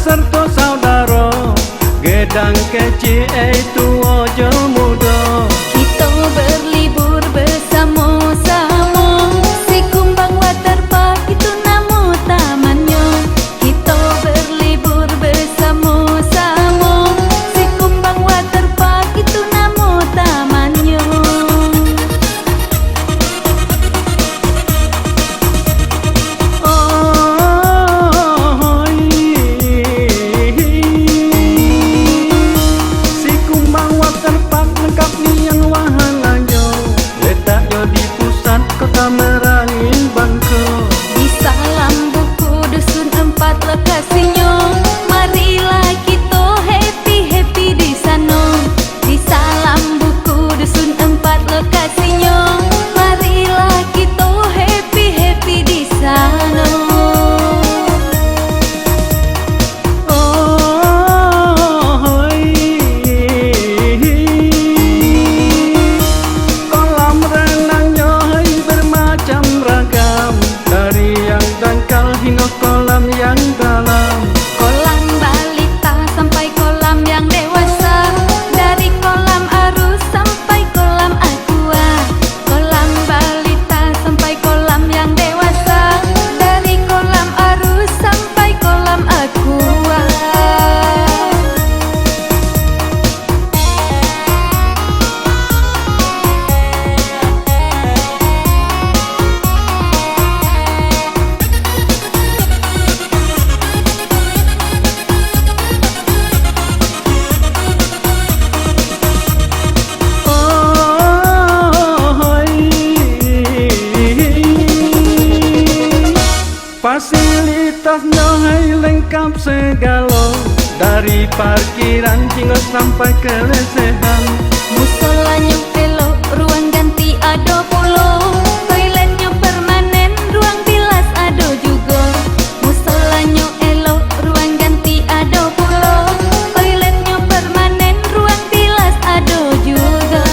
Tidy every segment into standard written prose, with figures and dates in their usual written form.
serta saudara, gedang kecil itu ojo muda. Kita berlibur bersama-sama, si Kumbang Waterpark itu nama tamannya. Kita berlibur bersama-sama, si Kumbang Waterpark itu nama tamannya. Si Kumbang Waterpark lengkap nian wahananya, letaknya di pusat kota Merangin Bangka. Di salam buku dusun 4 lokasinya, marilah kita happy-happy di sana. Di salam buku dusun 4 lokasinya, marilah kita happy-happy di sana. Kolam renangnya hai bermacam ragam, dari yang dangkal hingga kolam yang dalam. Kolam balita sampai kolam yang dewasa, dari kolam arus sampai kolam aqua. Kolam balita sampai kolam yang dewasa, dari kolam arus sampai kolam aqua. Fasilitasnya hai lengkap segala, dari parkiran hingga sampai kelesehan. Musolanya elok, ruang ganti ada pula, toiletnya permanen, ruang bilas ada juga. Musolanya elok, ruang ganti ada pula, toiletnya permanen, ruang bilas ada juga.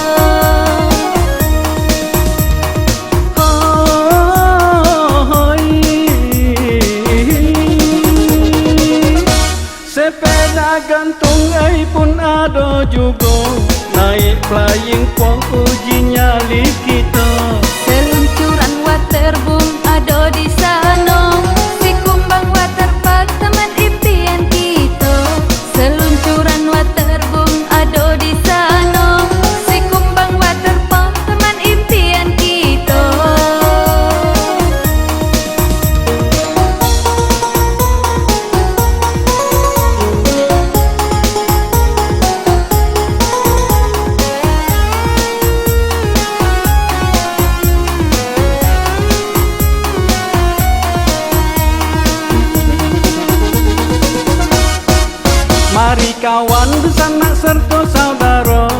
Sepeda gantung pun ada juga, naik flying fox uji nyali kita. Seluncuran waterboom ada di sana, si Kumbang Waterpark teman impian kita. Seluncuran waterboom ada di sana, si Kumbang Waterpark teman impian kita. Mari kawan besanak serta saudara,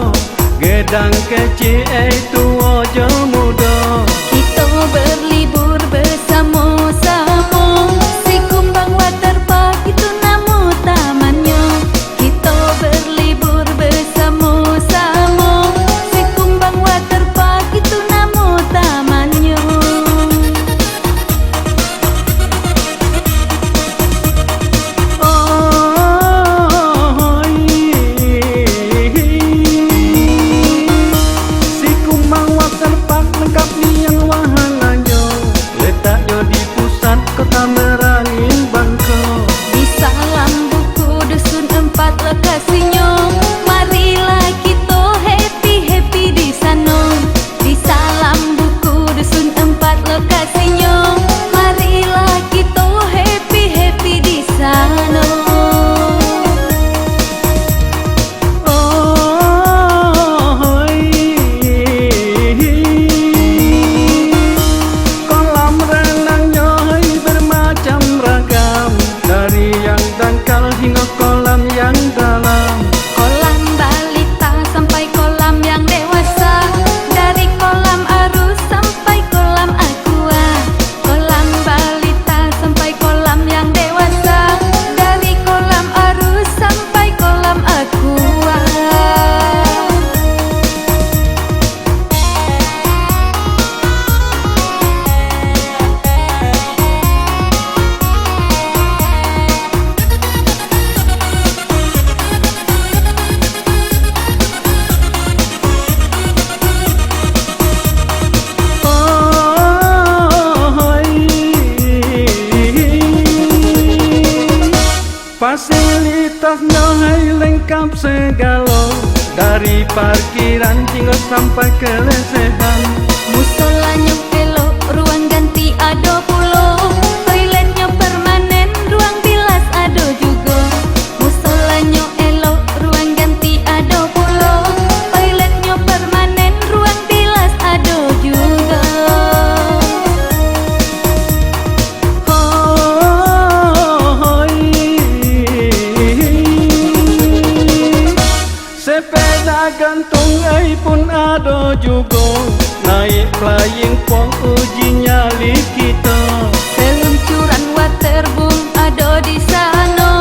gedang kecil itu ojo muda. Kita berlibur bersama-sama, si Kumbang Waterpark itu nama tamannya. Kita berlibur bersama-sama, si Kumbang Waterpark itu nama tamannya. Si segala, dari parkiran hingga sampai ke lesehan. Musolanya elok, ruang ganti ada pulo, toiletnya permanen, ruang bilas ada juga. Musolanya elok, ruang ganti ada pulo, toiletnya permanen, ruang bilas ada juga. Sepeda gantung pun ada juga, naik flying pong uji nyali kita. Seluncuran waterboom ada di sana,